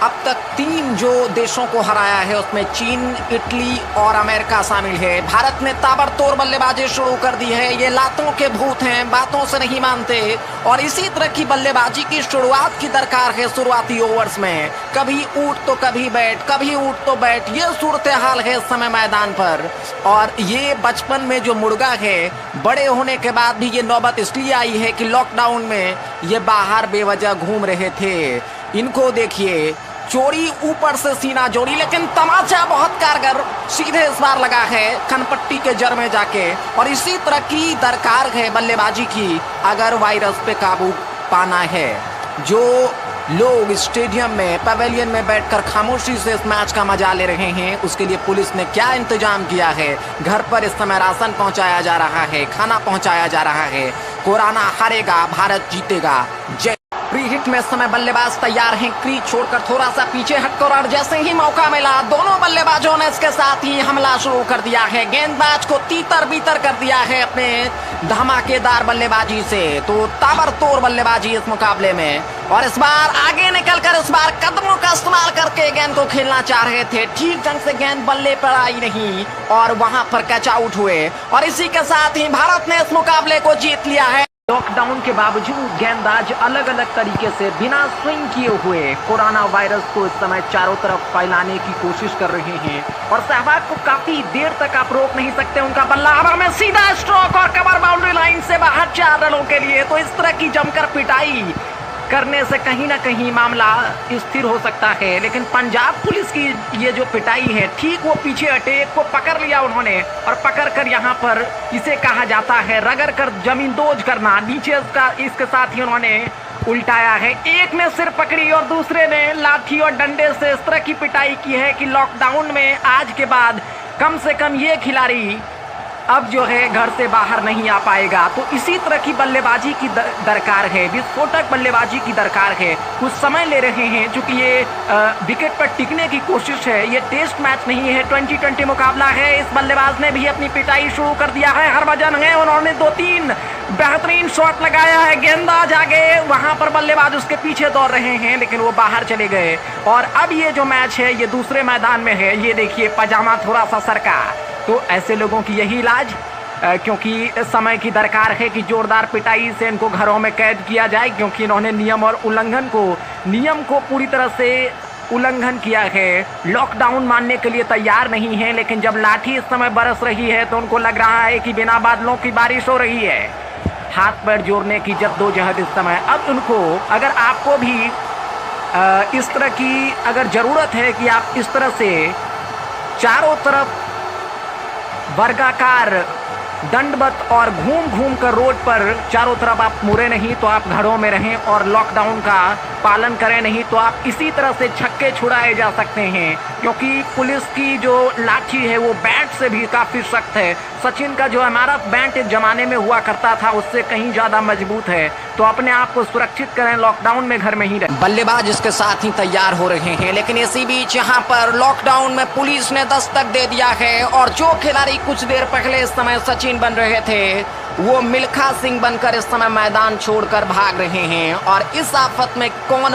अब तक 3 जो देशों को हराया है उसमें चीन, इटली और अमेरिका शामिल है। भारत ने ताबड़तोड़ बल्लेबाजी शुरू कर दी है। ये लातों के भूत हैं, बातों से नहीं मानते और इसी तरह की बल्लेबाजी की शुरुआत की दरकार है। शुरुआती ओवर्स में कभी ऊट तो कभी बैट, कभी ऊट तो बैट, ये सूरत हाल है इस समय मैदान पर। और ये बचपन में जो मुर्गा है, बड़े होने के बाद भी ये नौबत इसलिए आई है कि लॉकडाउन में ये बाहर बेवजह घूम रहे थे। इनको देखिए, चोरी ऊपर से सीना जोड़ी, लेकिन तमाचा बहुत कारगर सीधे इस बार लगा है कनपट्टी के जड़ में जाके। और इसी तरह की दरकार है बल्लेबाजी की अगर वायरस पे काबू पाना है। जो लोग स्टेडियम में, पवेलियन में बैठकर खामोशी से इस मैच का मजा ले रहे हैं, उसके लिए पुलिस ने क्या इंतजाम किया है। घर पर इस समय राशन पहुंचाया जा रहा है, खाना पहुंचाया जा रहा है। कोरोना हारेगा, भारत जीतेगा। जय। प्री हिट में समय बल्लेबाज तैयार हैं, क्रीज छोड़कर थोड़ा सा पीछे हटकर, और जैसे ही मौका मिला दोनों बल्लेबाजों ने इसके साथ ही हमला शुरू कर दिया है। गेंदबाज को तीतर बीतर कर दिया है अपने धमाकेदार बल्लेबाजी से। तो ताबड़तोड़ बल्लेबाजी इस मुकाबले में, और इस बार आगे निकलकर इस बार कदमों का इस्तेमाल करके गेंद को खेलना चाह रहे थे। ठीक ढंग से गेंद बल्ले पर आई नहीं और वहां पर कैच आउट हुए, और इसी के साथ ही भारत ने इस मुकाबले को जीत लिया है। लॉकडाउन के बावजूद गेंदबाज अलग अलग तरीके से बिना स्विंग किए हुए कोरोना वायरस को इस समय चारों तरफ फैलाने की कोशिश कर रहे हैं। और सहवाग को काफी देर तक आप रोक नहीं सकते। उनका बल्ला हवा में सीधा स्ट्रोक और कवर बाउंड्री लाइन से बाहर 4 रनों के लिए। तो इस तरह की जमकर पिटाई करने से कहीं ना कहीं मामला स्थिर हो सकता है। लेकिन पंजाब पुलिस की ये जो पिटाई है, ठीक वो पीछे हटे, एक को पकड़ लिया उन्होंने, और पकड़कर यहाँ पर इसे कहा जाता है रगड़ कर जमीन दोज करना। नीचे इसके साथ ही उन्होंने उल्टाया है। एक ने सिर पकड़ी और दूसरे ने लाठी और डंडे से इस तरह की पिटाई की है कि लॉकडाउन में आज के बाद कम से कम ये खिलाड़ी अब जो है घर से बाहर नहीं आ पाएगा। तो इसी तरह की बल्लेबाजी की दरकार है, विस्फोटक बल्लेबाजी की दरकार है। कुछ समय ले रहे हैं चूंकि ये विकेट पर टिकने की कोशिश है। ये टेस्ट मैच नहीं है, 2020 मुकाबला है। इस बल्लेबाज ने भी अपनी पिटाई शुरू कर दिया है। हरभजन है, उन्होंने 2-3 बेहतरीन शॉट लगाया है। गेंदबाज आगे, वहां पर बल्लेबाज उसके पीछे दौड़ रहे हैं, लेकिन वो बाहर चले गए। और अब ये जो मैच है ये दूसरे मैदान में है। ये देखिए पजामा थोड़ा सा सरका। तो ऐसे लोगों की यही इलाज, क्योंकि समय की दरकार है कि जोरदार पिटाई से इनको घरों में कैद किया जाए, क्योंकि इन्होंने नियम को पूरी तरह से उल्लंघन किया है। लॉकडाउन मानने के लिए तैयार नहीं है, लेकिन जब लाठी इस समय बरस रही है तो उनको लग रहा है कि बिना बादलों की बारिश हो रही है। हाथ पैर जोड़ने की जद्दोजहद इस समय। अब उनको, अगर आपको भी इस तरह की अगर ज़रूरत है कि आप इस तरह से चारों तरफ वर्गाकार दंडवत और घूम घूम कर रोड पर चारों तरफ आप मुड़े नहीं, तो आप घरों में रहें और लॉकडाउन का पालन करें। नहीं तो आप इसी तरह से छक्के छुड़ाए जा सकते हैं, क्योंकि पुलिस की जो लाठी है वो बैट से भी काफ़ी सख्त है। सचिन का जो हमारा बैट एक जमाने में हुआ करता था उससे कहीं ज़्यादा मजबूत है। तो अपने आप को सुरक्षित करें, लॉकडाउन में घर में ही रहें। बल्लेबाज इसके साथ ही तैयार हो रहे हैं, लेकिन इसी बीच यहाँ पर लॉकडाउन में पुलिस ने दस्तक दे दिया है। और जो खिलाड़ी कुछ देर पहले इस समय सचिन बन रहे थे, वो मिल्खा सिंह बनकर इस समय मैदान छोड़कर भाग रहे हैं। और इस आफत में कौन